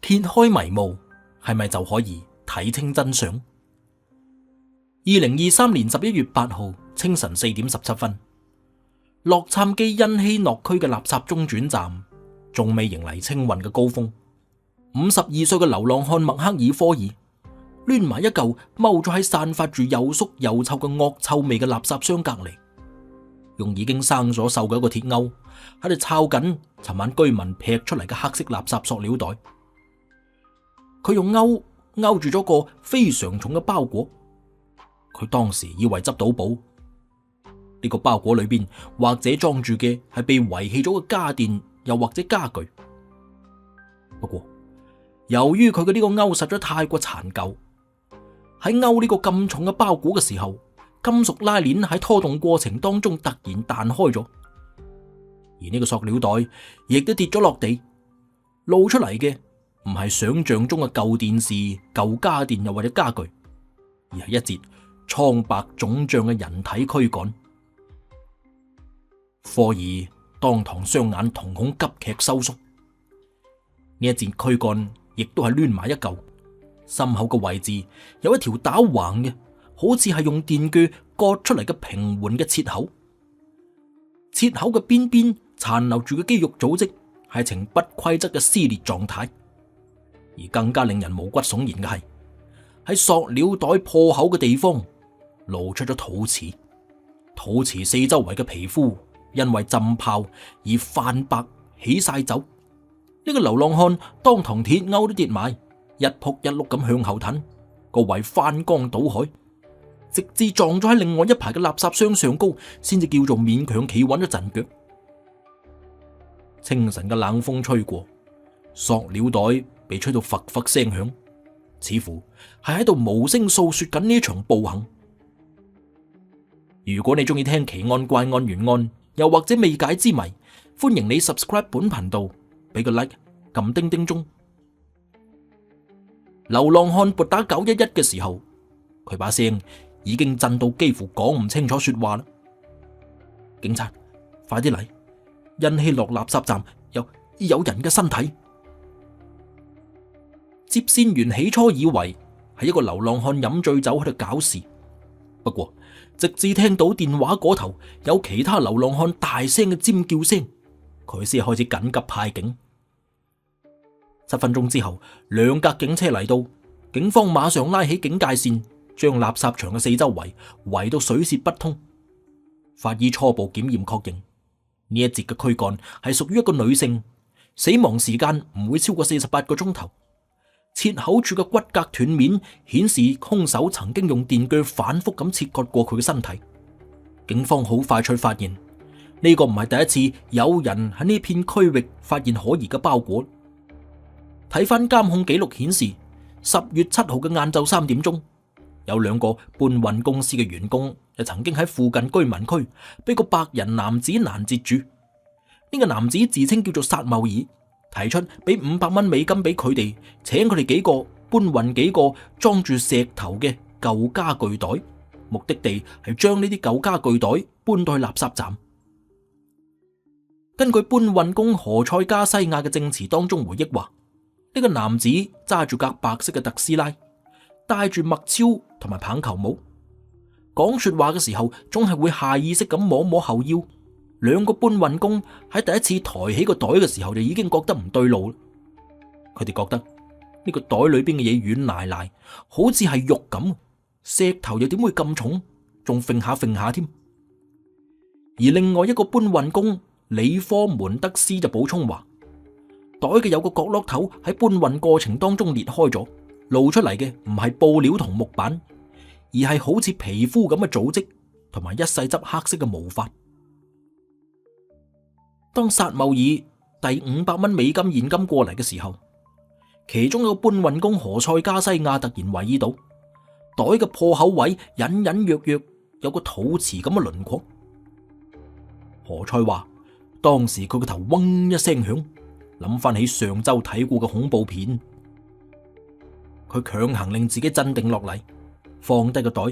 揭開迷霧，係咪就可以睇清真相？2023年11月8號清晨4點17分，洛杉磯恩希諾區嘅垃圾中轉站仲未迎嚟清運嘅高峰。52歲嘅流浪漢麥克爾科爾攣埋一嚿踎咗喺散發住又縮又臭嘅惡臭味嘅垃圾箱隔籬，用已經生咗鏽嘅一個鐵鈎喺度抄緊尋晚居民劈出嚟嘅黑色垃圾塑料袋。佢用鈎勾住咗個非常重嘅包裹，佢當時以為執到寶。呢個包裹裏邊或者裝住嘅係被遺棄咗嘅家電，又或者家具。不過由於佢嘅呢個鈎實在太過殘舊，喺勾呢個咁重嘅包裹嘅時候，金屬拉鏈喺拖動過程當中突然彈開咗，而呢個塑料袋亦都跌咗落地，露出嚟嘅唔係想象中嘅舊電視、舊家電又或者家具，而係一截蒼白腫脹嘅人體軀幹。科爾當堂雙眼瞳孔急劇收縮，呢一截軀幹亦都係攣埋一嚿，心口嘅位置有一條打橫嘅，好似係用電鋸割出嚟嘅平緩嘅切口，切口嘅邊邊殘留住嘅肌肉組織係呈不規則嘅撕裂狀態。而更加令人毛骨悚然嘅係，喺塑料袋破口嘅地方露出咗肚臍，肚臍四周圍嘅皮膚因為浸泡而泛白起晒皺。呢個流浪漢當堂鐵鈎都跌埋，一仆一碌咁向後褪，個胃翻江倒海，直至撞咗喺另外一排嘅垃圾箱上高，先至叫做勉強企穩咗陣腳。清晨嘅冷風吹過，塑料袋被吹到拂拂聲響，似乎係喺度無聲訴說緊呢場暴行。如果你中意聽奇案怪案懸案，又或者未解之謎，歡迎你 subscribe 本頻道，俾個 like， 撳叮叮鐘。流浪漢撥打911嘅時候，佢把聲已經震到幾乎講唔清楚說話啦。警察，快啲嚟！恩希諾垃圾站有人嘅身體。接線員起初以為係一個流浪漢飲醉酒喺度搞事，不過直至聽到電話嗰頭有其他流浪漢大聲嘅尖叫聲，佢先開始緊急派警。7分鐘之後，2架警車嚟到，警方馬上拉起警戒線，將垃圾場嘅四周圍到水泄不通。法醫初步檢驗確認，呢一截嘅軀幹係屬於一個女性，死亡時間唔會超過48個鐘頭。切口處嘅骨骼斷面顯示兇手曾經用電鋸反覆咁切割過佢嘅身體。警方好快脆發現呢個唔係第一次有人喺呢片區域發現可疑嘅包裹。睇翻監控記錄顯示，10月7號嘅晏晝3點鐘，有2個搬運公司嘅員工就曾經喺附近居民區俾個白人男子攔截住。呢個男子自稱叫做薩繆爾，提出俾$500俾佢哋，請佢哋幾個搬運幾個裝住石頭嘅舊家具袋，目的地係將呢啲舊家具袋搬到去垃圾站。根據搬運工何塞加西亞嘅證詞當中回憶話，呢個男子揸住架白色嘅特斯拉，戴住墨超同埋棒球帽，講說話嘅時候總係會下意識咁摸摸後腰。2個搬運工喺第一次抬起個袋嘅時候就已經覺得唔對路啦。佢哋覺得呢個袋裏邊嘅嘢軟賴賴，好似係肉咁，石頭又點會咁重，仲揈下揈下添。而另外一個搬運工里科門德斯就補充話，袋嘅有個角落頭喺搬運過程當中裂開咗，露出嚟嘅唔係布料同木板，而係好似皮膚咁嘅組織，同埋一細執黑色嘅毛髮。當薩繆爾遞$500現金過嚟嘅時候，其中一個搬運工何塞加西亞突然留意到袋嘅破口位隱隱約約有個肚臍咁嘅輪廓。何塞話當時佢個頭嗡一聲響，諗翻起上周睇過嘅恐怖片，佢強行令自己鎮定落嚟，放低個袋，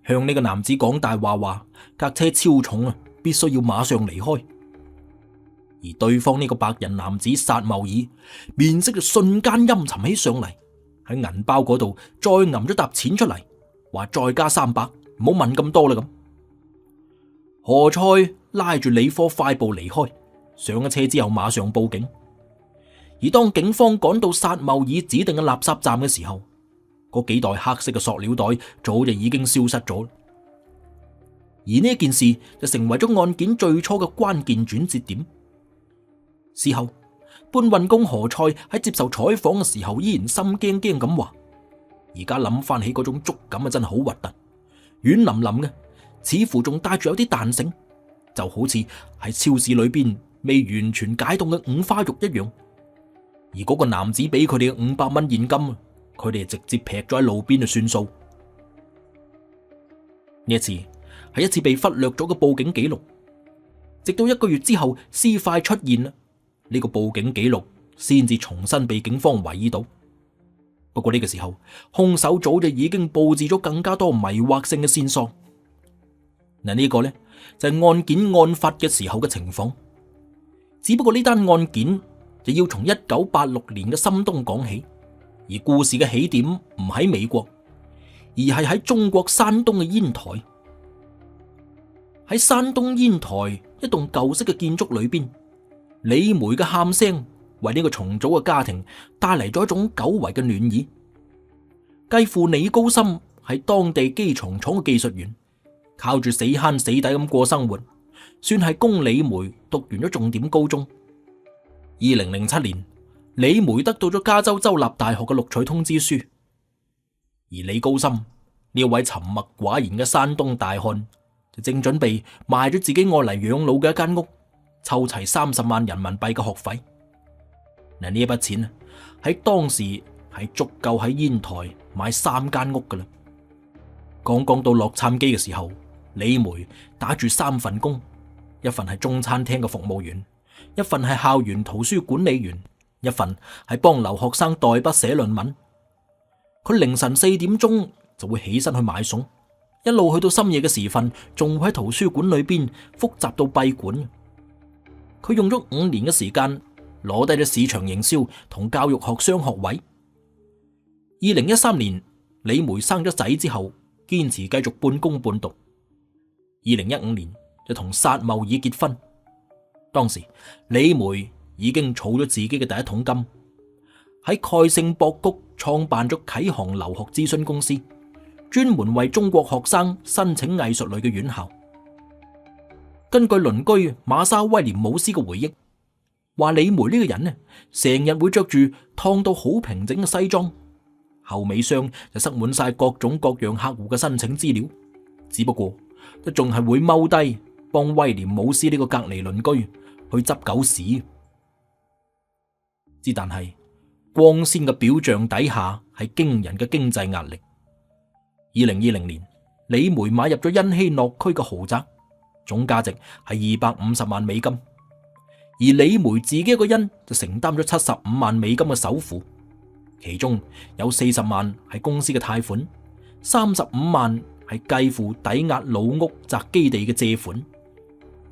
向呢個男子講大話，話架車超重啊，必須要馬上離開。而對方呢個白人男子薩繆爾面色就瞬間陰沉起上嚟，喺銀包嗰度再揞咗沓錢出嚟，話再加300，唔好問咁多啦咁。何塞拉住李科快步離開，上咗車之後馬上報警。而當警方趕到薩繆爾指定嘅垃圾站嘅時候，嗰幾袋黑色嘅塑料袋早就已經消失咗。而呢件事就成為咗案件最初嘅關鍵轉折點。事後，搬運工何塞喺接受採訪嘅時候依然心驚驚咁話：而家諗翻起嗰種觸感啊，真係好核突，軟腍腍嘅，似乎仲帶住有啲彈性，就好似喺超市裏邊未完全解凍嘅五花肉一樣。而嗰個男子俾佢哋嘅500蚊現金，佢哋直接劈咗喺路邊就算數。呢一次係一次被忽略咗嘅報警記錄，直到1個月之後屍塊出現啦，呢個報警記錄先至重新被警方留意到。不過呢個時候，兇手早就已經佈置咗更加多迷惑性嘅線索。嗱，呢個呢就係案件案發嘅時候嘅情況。只不過呢單案件就要從1986年嘅深冬講起，而故事嘅起點唔喺美國，而係喺中國山東嘅煙台。喺山東煙台一棟舊式嘅建築裏邊，李梅嘅喊聲為呢個重組嘅家庭帶嚟咗一種久違嘅暖意。繼父李高深係當地機床廠嘅技術員，靠住死慳死抵咁過生活，算係供李梅讀完咗重點高中。2007年，李梅得到咗加州州立大學嘅錄取通知書，而李高深呢位沉默寡言嘅山東大漢就正準備賣咗自己愛嚟養老嘅一間屋，湊齊30萬人民幣嘅學費。嗱，呢一筆錢喺當時係足夠喺煙台買3間屋噶啦。剛剛到洛杉磯嘅時候，李梅打住3份工，一份係中餐廳嘅服務員，一份係校園圖書管理員，一份係幫留學生代筆寫論文。佢凌晨4點鐘就會起身去買餸，一路去到深夜嘅時分，仲會喺圖書館裏邊複習到閉館。佢用咗5年嘅時間攞低咗市場營銷同教育學雙學位。2013年，李梅生咗仔之後，堅持繼續半工半讀。2015年就同薩繆爾結婚。當時李梅已經儲咗自己嘅第一桶金，喺蓋聖博谷創辦咗啟航留學諮詢公司，專門為中國學生申請藝術類嘅院校。根據鄰居馬莎威廉姆斯嘅回憶，話李梅呢個人呢，成日會着住燙到好平整嘅西裝，後尾箱就塞滿晒各種各樣客戶嘅申請資料，只不過都仲係會踎低幫威廉姆斯呢個隔離鄰居去執狗屎。之但係光鮮嘅表象底下係驚人嘅經濟壓力。2020年，李梅買入咗恩希諾區嘅豪宅，總價值係250萬美金，而李梅自己一個人就承擔咗75萬美金嘅首付，其中有40萬係公司嘅貸款，35萬係繼父抵押老屋宅基地嘅借款，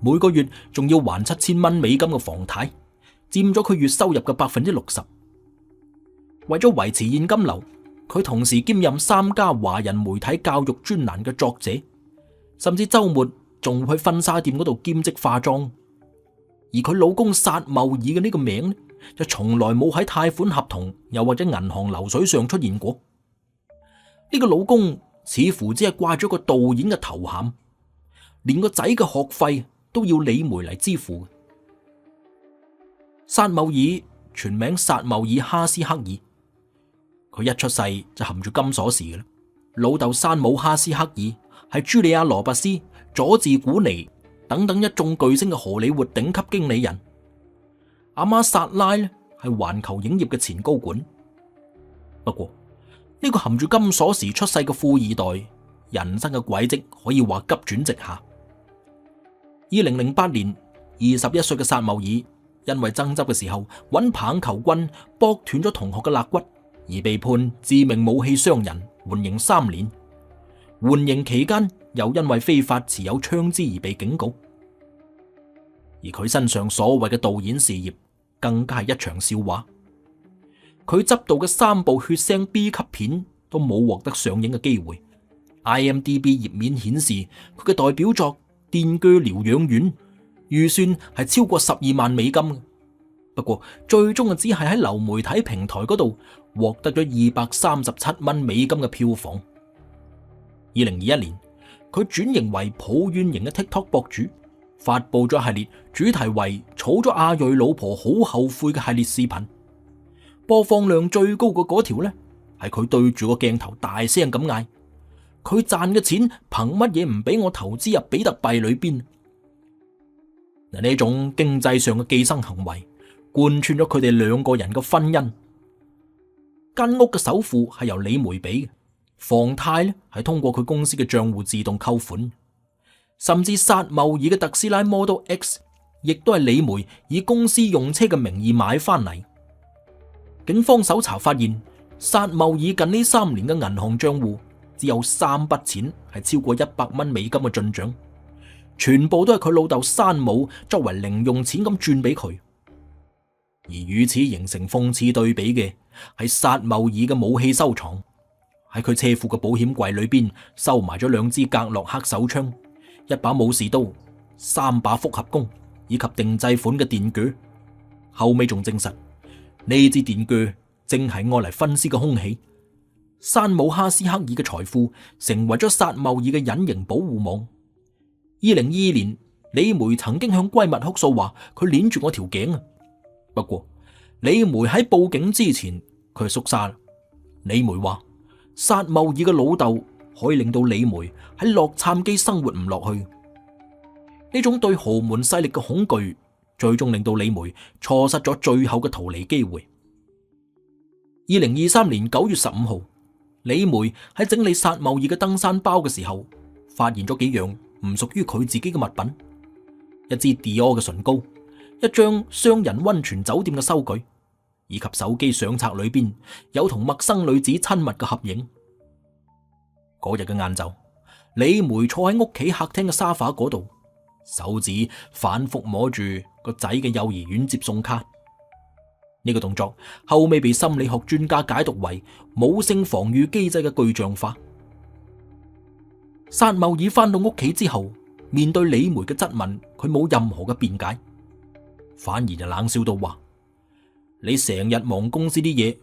每個月仲要還7000蚊美金嘅房貸，佔咗佢月收入嘅60%。為咗維持現金流，佢同時兼任3家華人媒體教育專欄嘅作者，甚至周末仲會去婚紗店嗰度兼職化妝。而佢老公薩繆爾嘅呢個名就從來冇喺貸款合同又或者銀行流水上出現過。呢個老公似乎只係掛咗個導演嘅頭銜，連個仔嘅學費都要李梅嚟支付。薩繆爾全名薩繆爾哈斯克爾，佢一出世就含住金鎖匙嘅啦。老豆山姆哈斯克爾係茱莉亞羅拔斯、佐治古尼等等一眾巨星嘅荷里活頂級經理人，阿媽薩拉呢係環球影業嘅前高管。不過呢個含住金鎖匙出世嘅富二代，人生嘅軌跡可以話急轉直下。2008年，21歲嘅薩繆爾因為爭執嘅時候揾棒球棍剝斷咗同學嘅肋骨，而被判致命武器傷人，緩刑3年。緩刑期間又因為非法持有槍支而被警告。而佢身上所謂嘅導演事業更加係一場笑話。佢執導嘅3部血腥 B 級片都冇獲得上映嘅機會。IMDB 頁面顯示佢嘅代表作《電鋸療養院》預算係超過12萬美金，不過最終只係喺流媒體平台嗰度獲得咗237蚊美金嘅票房。2021年，佢轉型為抱怨型嘅 TikTok 博主，發佈咗系列主題為儲咗阿瑞老婆好後悔嘅系列視頻。播放量最高嘅嗰條呢，係佢對住個鏡頭大聲咁嗌：佢賺嘅錢憑乜嘢唔俾我投資入比特幣裏邊？嗱，呢種經濟上嘅寄生行為貫穿咗佢哋兩個人嘅婚姻。間屋嘅首付係由李梅俾嘅，房貸呢係通過佢公司嘅賬戶自動扣款，甚至薩繆爾嘅特斯拉 Model X 亦都係李梅以公司用車嘅名義買翻嚟。警方搜查發現，薩繆爾近呢3年嘅銀行賬戶只有3筆錢係超過100蚊美金嘅進賬，全部都係佢老豆山姆作為零用錢咁轉俾佢。而與此形成諷刺對比嘅係薩繆爾嘅武器收藏，喺佢車庫嘅保險櫃裏邊收埋咗2支格洛克手槍、1把武士刀、3把複合弓以及定製款嘅電鋸。後尾仲證實呢支電鋸正係愛嚟分屍嘅兇器。山姆哈斯克爾嘅財富成為咗薩繆爾嘅隱形保護網。2022年，李梅曾經向閨蜜哭訴話佢鏈住我條頸啊。不過李梅喺報警之前佢係縮沙啦。李梅話薩繆爾嘅老豆可以令到李梅喺洛杉磯生活唔落去。呢種對豪門勢力嘅恐懼最終令到李梅錯失咗最後嘅逃離機會。2023年9月15號，李梅喺整理薩繆爾嘅登山包嘅時候，發現咗幾樣唔屬於佢自己嘅物品：一支 Dior 嘅唇膏、一張雙人溫泉酒店嘅收據，以及手機相冊裏邊有同陌生女子親密嘅合影。嗰日嘅晏晝，李梅坐喺屋企客廳嘅沙發嗰度，手指反覆摸住個仔嘅幼兒園接送卡。呢個動作後尾被心理學專家解讀為母性防禦機制嘅具象化。薩繆爾翻到屋企之後，面對李梅嘅質問，佢冇任何嘅辯解，反而就冷笑到話：你成日忙公司啲嘢，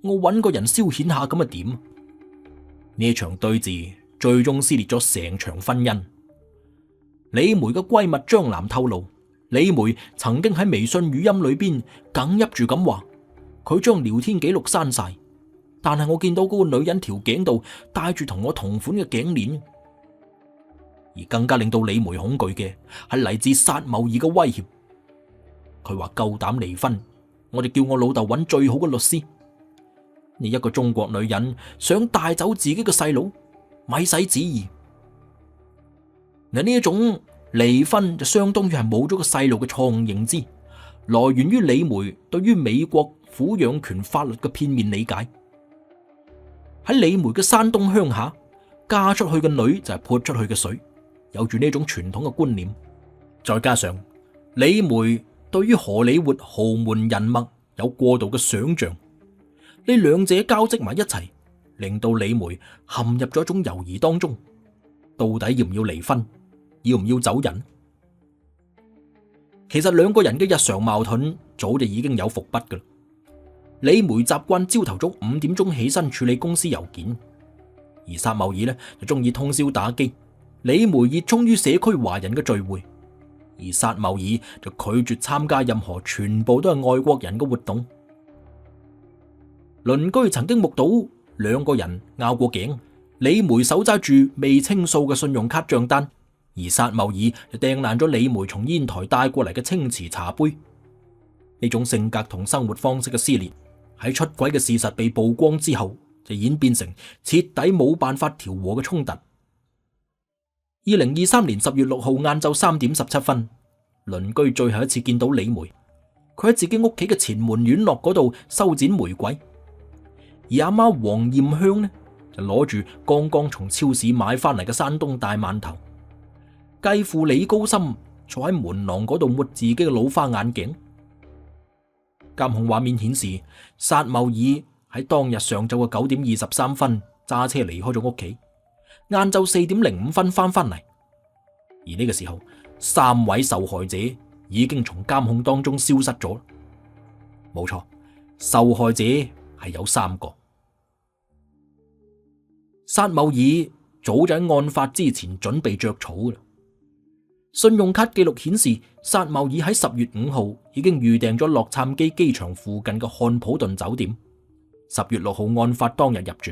我搵個人消遣下咁啊點？呢場對峙最終撕裂咗成場婚姻。李梅嘅閨蜜張楠透露，李梅曾經喺微信語音裏邊哽泣住咁話，佢將聊天記錄刪晒，但係我見到嗰個女人條頸度戴住同我同款嘅頸鏈。而更加令到李梅恐懼嘅係嚟自薩繆爾嘅威脅。佢話夠膽離婚，我哋叫我老豆揾最好嘅律師。你一個中國女人想帶走自己嘅細佬，咪使旨意。嗱，呢一種離婚就相當於係冇咗個細路嘅錯誤認知，來源於李梅對於美國撫養權法律嘅片面理解。喺李梅嘅山東鄉下，嫁出去嘅女就係潑出去嘅水，有住呢種傳統嘅觀念。再加上李梅對於荷里活豪門人脈有過度嘅想象，呢兩者交織埋一齊，令到李梅陷入咗一種猶豫當中，到底要唔要離婚，要唔要走人？其實兩個人嘅日常矛盾早就已經有伏筆噶啦。李梅習慣朝頭早5點鐘起身處理公司郵件，而薩繆爾呢就中意通宵打機。李梅熱衷於社區華人嘅聚會，而薩繆爾就拒絕參加任何全部都係外國人嘅活動。鄰居曾經目睹兩個人拗過頸，李梅手揸住未清數嘅信用卡賬單，而薩繆爾就掟爛咗李梅從煙台帶過嚟嘅青瓷茶杯。呢種性格同生活方式嘅撕裂，喺出軌嘅事實被曝光之後，就演變成徹底冇辦法調和嘅衝突。2023年10月6號晏晝3點17分，鄰居最後一次見到李梅，佢喺自己屋企嘅前門院落嗰度修剪玫瑰，而阿媽黃艷香呢就攞住剛剛從超市買翻嚟嘅山東大饅頭，繼父李高深坐喺門廊嗰度抹自己嘅老花眼鏡。監控畫面顯示，薩繆爾喺當日上晝嘅9點23分揸車離開咗屋企，晏晝4點05分翻嚟。而呢個時候，3位受害者已經從監控當中消失咗。冇錯，受害者係有3個。薩繆爾早就喺案發之前準備着草㗎啦。信用卡記錄顯示，薩繆爾喺10月5號已經預訂咗洛杉磯機場附近嘅漢普頓酒店。10月6號案發當日入住。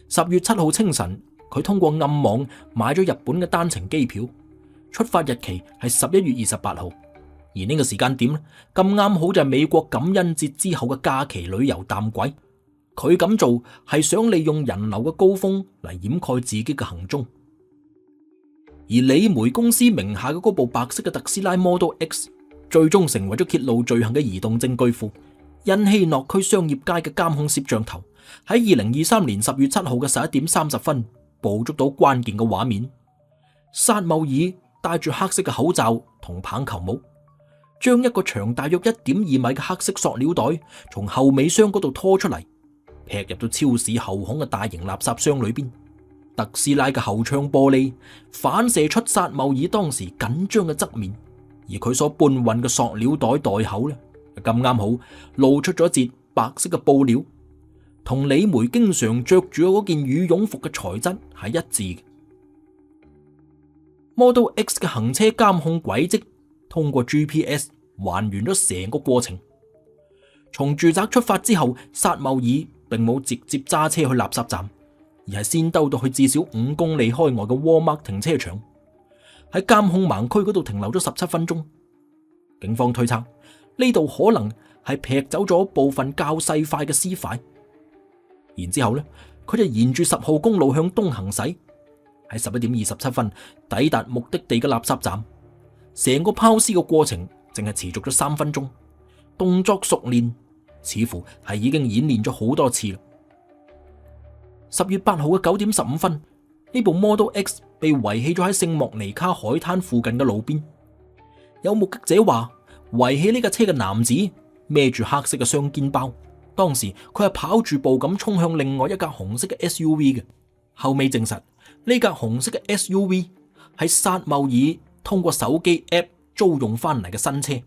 10月7號清晨，佢通過暗網買咗日本嘅單程機票，出發日期係11月28號。而呢個時間點咁啱好就係美國感恩節之後嘅假期旅遊淡季。佢咁做係想利用人流嘅高峰嚟掩蓋自己嘅行蹤。而李梅公司名下嘅嗰部白色嘅特斯拉 Model X 最終成為咗揭露罪行嘅移動證據庫。因希諾區商業街嘅監控攝像頭喺2023年10月7號嘅11點30分捕捉到關鍵嘅畫面。薩繆爾戴住黑色嘅口罩同棒球帽，將一個長大約1.2米嘅黑色塑料袋從後尾箱嗰度拖出嚟，劈入到超市後巷嘅大型垃圾箱裏邊。特斯拉嘅後窗玻璃反射出薩繆爾當時緊張嘅側面，而佢所搬運嘅塑料袋袋口呢，咁啱好露出咗一截白色嘅布料，同李梅經常着住嗰件羽絨服嘅材質係一致嘅。Model X 嘅行車監控軌跡通過 GPS 還原咗成個過程。從住宅出發之後，薩繆爾並冇直接揸車去垃圾站，而係先兜到去至少5公里開外嘅 Walmart 停車場，喺監控盲區嗰度停留咗17分鐘。警方推測呢度可能係劈走咗部分較細塊嘅屍塊。然之後呢，佢就沿住10號公路向東行駛，喺11點27分抵達目的地嘅垃圾站。成個拋屍嘅過程淨係持續咗3分鐘，動作熟練，似乎係已經演練咗好多次啦。10月8號嘅9點15分，呢部 Model X 被遺棄咗喺聖莫尼卡海灘附近嘅路邊。有目擊者話，遺棄呢架車嘅男子孭住黑色嘅雙肩包，當時佢係跑住步咁衝向另外一架紅色嘅 SUV 嘅。後尾證實呢架紅色嘅 SUV 係薩繆爾通過手機 App 租用翻嚟嘅新車。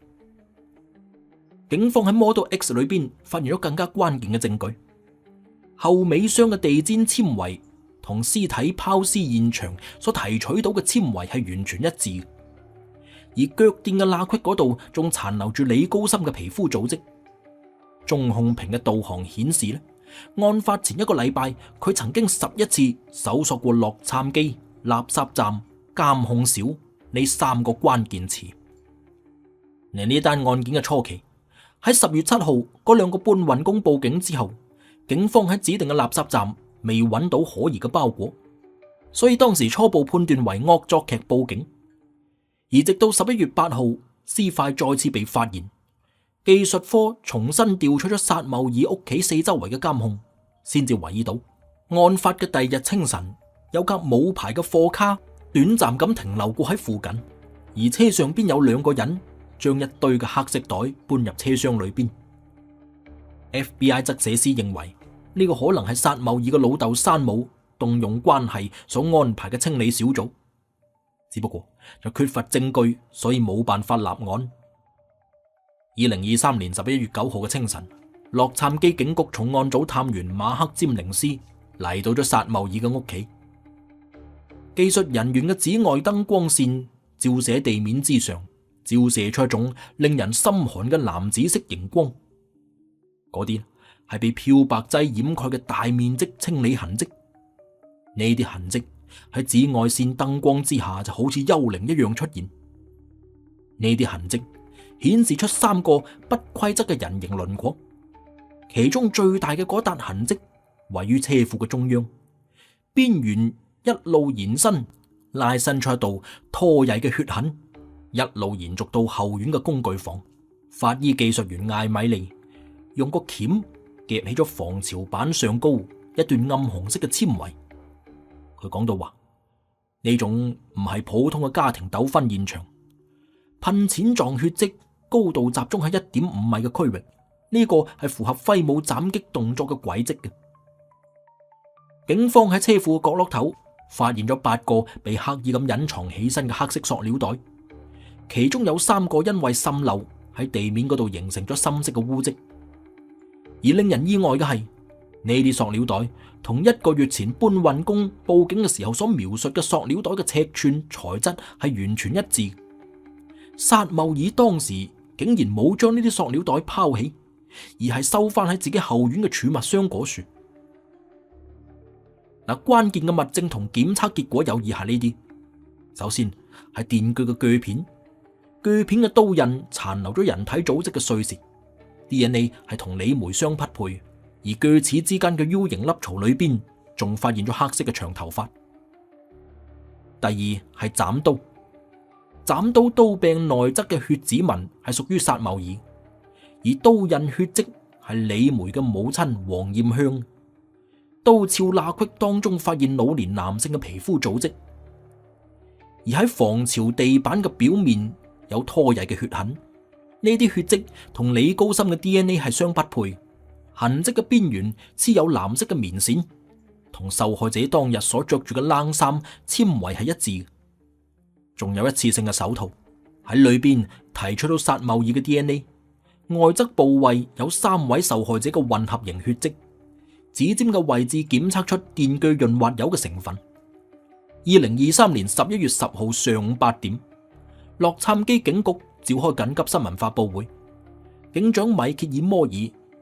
警方喺 Model X 裏邊發現咗更加關鍵嘅證據，後尾箱嘅地氈纖維同屍體拋屍現場所提取到嘅纖維係完全一致嘅，而腳墊嘅罅隙嗰度仲殘留住李高森嘅皮膚組織。中控屏嘅導航顯示咧，案發前1個禮拜，佢曾經11次搜索過洛杉磯、垃圾站、監控小呢3個關鍵詞。呢單案件嘅初期，喺10月7號嗰2個搬運工報警之後，警方喺指定嘅垃圾站未揾到可疑嘅包裹，所以當時初步判斷為惡作劇報警。而直到11月8號，屍塊再次被發現，技術科重新調取咗薩繆爾屋企四周圍嘅監控，先至留意到案發嘅第2日清晨，有架冇牌嘅貨卡短暫咁停留過喺附近，而車上邊有2個人將一堆嘅黑色袋搬入車廂裏邊。FBI 側寫師認為呢個可能係薩繆爾嘅老豆山姆動用關係所安排嘅清理小組，只不過就缺乏證據，所以冇辦法立案。2023年11月9號嘅清晨，洛杉磯警局重案組探員馬克詹寧斯嚟到咗薩繆爾嘅屋企。技術人員嘅紫外燈光線照射地面之上，照射出一種令人心寒嘅藍紫色熒光。嗰啲係被漂白劑掩蓋嘅大面積清理痕跡。呢啲痕跡喺紫外線燈光之下就好似幽靈一樣出現。呢啲痕跡顯示出3個不規則嘅人形輪廓，其中最大嘅嗰笪痕跡位於車庫嘅中央，邊緣一路延伸，拉伸出一道拖曳嘅血痕，一路延續到後院嘅工具房。法醫技術員艾米利用個鉗夾起咗防潮板上高一段暗紅色嘅纖維。佢講到話，呢種唔係普通嘅家庭糾紛現場，噴濺狀血跡高度集中喺1.5米嘅區域，呢個係符合揮舞斬擊動作嘅軌跡嘅。警方喺車庫嘅角落頭發現咗8個被刻意咁隱藏起身嘅黑色塑料袋，其中有3個因為滲漏喺地面嗰度形成咗深色嘅污跡。而令人意外嘅係，呢啲塑料袋同1個月前搬運工報警嘅時候所描述嘅塑料袋嘅尺寸材質係完全一致。薩繆爾當時竟然冇將呢啲塑料袋拋棄，而係收翻喺自己後院嘅儲物箱嗰處。關鍵嘅物證同檢測結果有以下呢啲：首先係電鋸嘅鋸片，鋸片嘅刀印殘留咗人體組織嘅碎屑 ，DNA 係同李梅相匹配，而鋸齒之間嘅 U 型凹槽裏邊仲發現咗黑色嘅長頭髮。第二係斬刀，斬刀刀柄內側嘅血指紋係屬於薩繆爾，而刀印血跡係李梅嘅母親黃艷香。刀鞘罅隙當中發現老年男性嘅皮膚組織，而喺防潮地板嘅表面有拖曳嘅血痕，呢啲血跡同李高森嘅 DNA 係相匹配，痕跡嘅邊緣黐有藍色嘅棉線，同受害者當日所着住嘅冷衫纖維係一致。仲有一次性嘅手套，喺裏邊提取到薩繆爾嘅 DNA， 外側部位有3位受害者嘅混合型血跡。指尖嘅位置檢測出電鋸潤滑油嘅成分。2023年11月10號上午8點，洛杉磯警局召開緊急新聞發佈會，警長米歇爾摩爾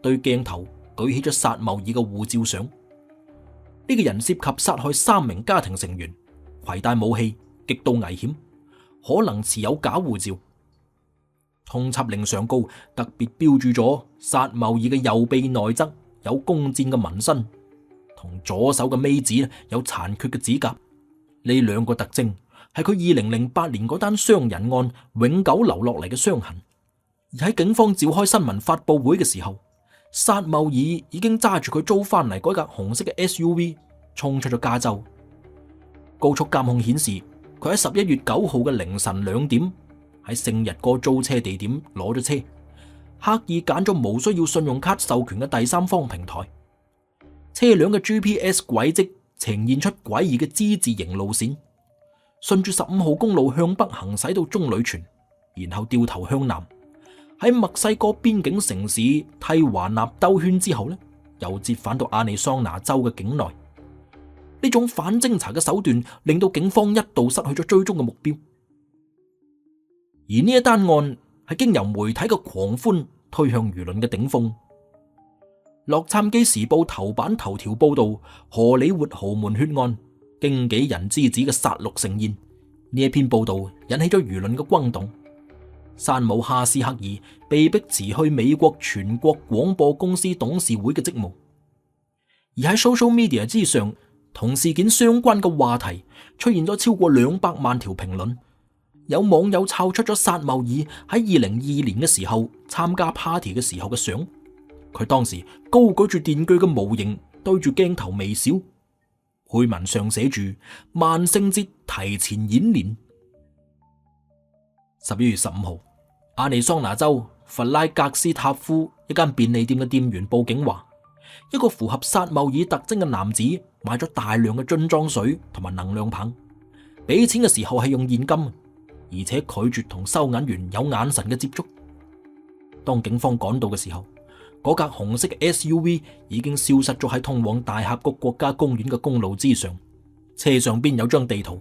對鏡頭舉起咗薩繆爾嘅護照相。呢個人涉及殺害3名家庭成員，攜帶武器，極度危險，可能持有假護照。通緝令上高特別標注咗薩繆爾嘅右臂內側有弓箭嘅紋身，同左手嘅尾指有殘缺嘅指甲。呢2個特徵係佢2008年嗰單傷人案永久留落嚟嘅傷痕。而喺警方召開新聞發佈會嘅時候，薩繆爾已經揸住佢租翻嚟嗰架紅色嘅 SUV 衝出咗加州。高速監控顯示，佢喺11月9號嘅凌晨2點喺聖日哥租車地點攞咗車，刻意揀咗無需要信用卡授權嘅第三方平台。車輛嘅 GPS 軌跡呈現出詭異嘅之字形路線，順住15號公路向北行駛到棕櫚泉，然後掉頭向南，喺墨西哥邊境城市蒂華納兜圈之後又折返到亞利桑那州嘅境內。呢種反偵查嘅手段令到警方一度失去咗追蹤嘅目標。而呢一單案係經由媒體嘅狂歡推向輿論嘅頂峰。洛杉磯時報頭版頭條報道荷里活豪門血案，經紀人之子嘅殺戮盛宴。呢一篇報道引起咗輿論嘅轟動。山姆哈斯克爾被迫辭去美國全國廣播公司董事會嘅職務。而喺 social media 之上，同事件相關嘅話題出現咗超過200萬條評論。有網友抄出咗薩繆爾喺2022年嘅時候參加 party 嘅時候嘅相，佢當時高舉住電鋸嘅模型，對住鏡頭微笑，配文上寫住萬聖節提前演練。11月15號，亞利桑那州弗拉格斯塔夫一間便利店嘅店員報警話，一個符合薩繆爾特徵嘅男子買咗大量嘅樽裝水同埋能量棒，俾錢嘅時候係用現金，而且拒絕同收銀員有眼神嘅接觸。當警方趕到嘅時候，嗰架紅色嘅 SUV 已經消失咗喺通往大峽谷國家公園嘅公路之上，車上邊有張地圖，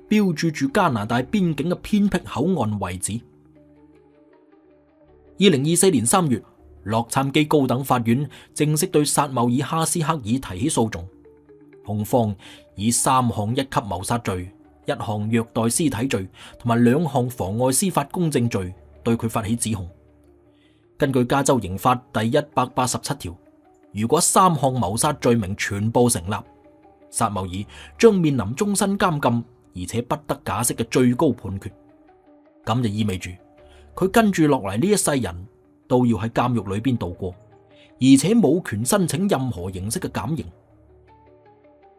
標注住加拿大邊境嘅偏僻口岸位置。2024年3月，洛杉磯高等法院正式對薩繆爾哈斯克爾提起訴訟，控方以3項1級謀殺罪、1項虐待屍體罪同埋2項妨礙司法公正罪對佢發起指控。根據加州刑法第187條，如果3項謀殺罪名全部成立，薩繆爾將面臨終身監禁，而且不得假釋嘅最高判決。咁就意味住佢跟住落嚟呢一世人都要喺監獄裏邊度過，而且冇權申請任何形式嘅減刑。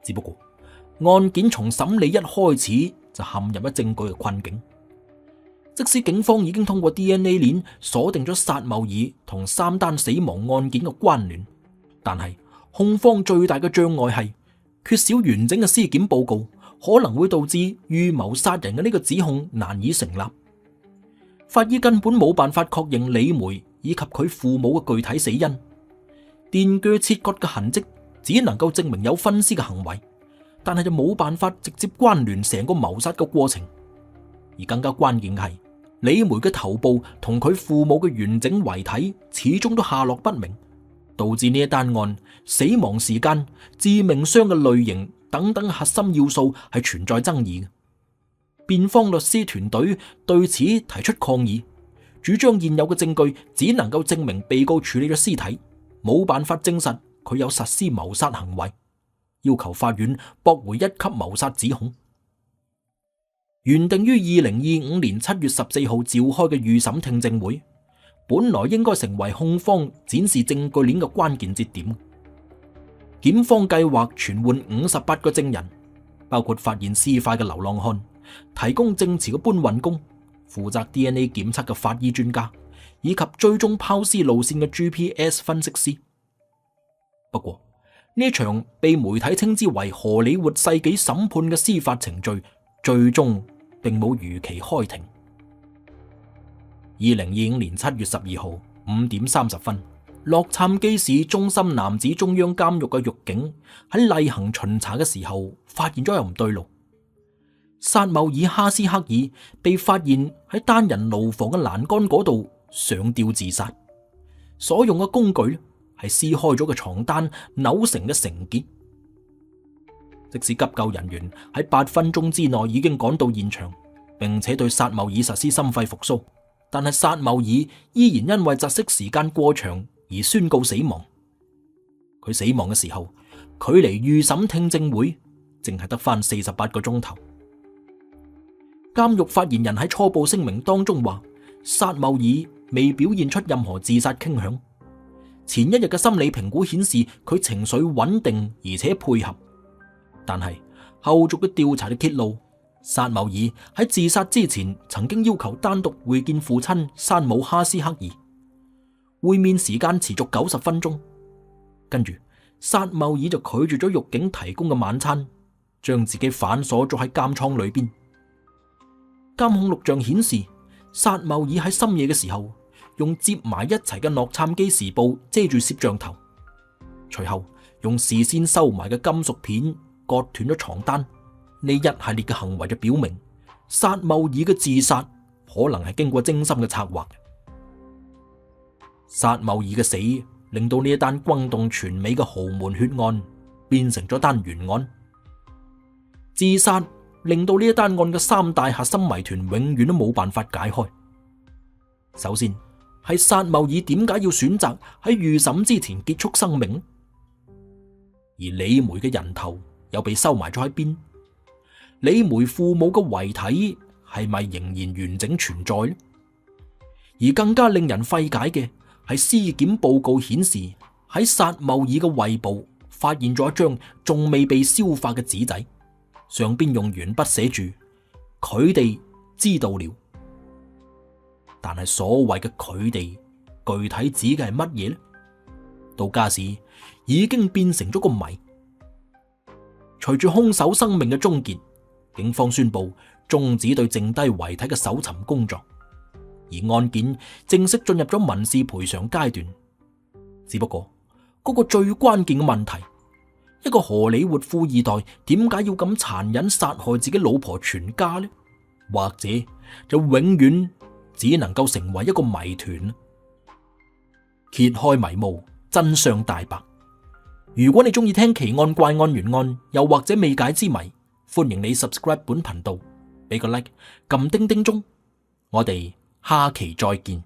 只不過案件從審理一開始就陷入咗證據嘅困境。即使警方已經通過 DNA 鏈鎖定咗薩繆爾同3單死亡案件嘅關聯，但係控方最大嘅障礙係缺少完整嘅屍檢報告，可能會導致預謀殺人嘅呢個指控難以成立。法醫根本冇辦法確認李梅以及佢父母嘅具體死因，電鋸切割嘅痕跡只能夠證明有分屍嘅行為，但係就冇辦法直接關聯成個謀殺嘅過程。而更加關鍵係，李梅嘅頭部同佢父母嘅完整遺體始終都下落不明，導致呢一單案死亡時間、致命傷嘅類型等等核心要素係存在爭議嘅。辯方律師團隊對此提出抗議，主張現有嘅證據只能夠證明被告處理咗屍體，冇辦法證實佢有實施謀殺行為，要求法院駁回1級謀殺指控。原定於2025年7月14號召開嘅預審聽證會，本來應該成為控方展示證據鏈嘅關鍵節點。檢方計劃傳喚58個證人，包括發現屍塊嘅流浪漢、提供證詞嘅搬運工、負責 DNA 檢測嘅法醫專家，以及追蹤拋屍路線嘅 GPS 分析師。不過呢場被媒體稱之為荷里活世紀審判嘅司法程序，最終並冇如期開庭。2025年7月12號5點30分，洛杉磯市中心男子中央監獄嘅獄警喺例行巡查嘅時候，發現咗有唔對路。薩繆爾哈斯克爾被發現喺單人牢房嘅欄杆嗰度上吊自殺，所用嘅工具係撕開咗嘅床單扭成嘅繩結。即使急救人員喺8分鐘之內已經趕到現場，並且對薩繆爾實施心肺復甦，但係薩繆爾依然因為窒息時間過長而宣告死亡。佢死亡嘅時候，距離預審聽證會淨係得返48個鐘頭。監獄發言人喺初步聲明當中話，薩繆爾未表現出任何自殺傾向。前一日嘅心理評估顯示佢情緒穩定而且配合。但係後續嘅調查就揭露，薩繆爾喺自殺之前曾經要求單獨會見父親山姆哈斯克爾，會面時間持續90分鐘。跟住薩繆爾就拒絕咗獄警提供嘅晚餐，將自己反鎖咗喺監倉裏邊。監控錄像顯示，薩繆爾喺深夜嘅時候用接埋一齊嘅洛杉磯時報遮住攝像頭，隨後用事先收埋嘅金屬片割斷咗床單。呢一系列嘅行為就表明，薩繆爾嘅自殺可能係經過精心嘅策劃。薩繆爾嘅死令到呢一單轟動全美嘅豪門血案變成咗單懸案。自殺令到呢一單案嘅3大核心謎團永遠都冇辦法解開。首先係薩繆爾點解要選擇喺預審之前結束生命？而李梅嘅人頭又被收埋咗喺邊？李梅父母嘅遺體係咪仍然完整存在呢？而更加令人費解嘅係屍檢報告顯示，喺薩繆爾嘅胃部發現咗一張仲未被消化嘅紙仔，上邊用鉛筆寫住佢哋知道了。但係所謂嘅佢哋具體指嘅係乜嘢呢？到家時已經變成咗個謎。隨住兇手生命嘅終結，警方宣布終止對剩低遺體嘅搜尋工作，而案件正式進入咗民事賠償階段。只不過嗰個最關鍵嘅問題，一個荷里活富二代點解要咁殘忍殺害自己老婆全家呢？或者就永遠只能夠成為一個謎團。揭開迷霧，真相大白。如果你中意聽奇案、怪案、懸案，又或者未解之謎，歡迎你 subscribe 本頻道，俾個 like，撳叮叮鐘。我哋下期再見。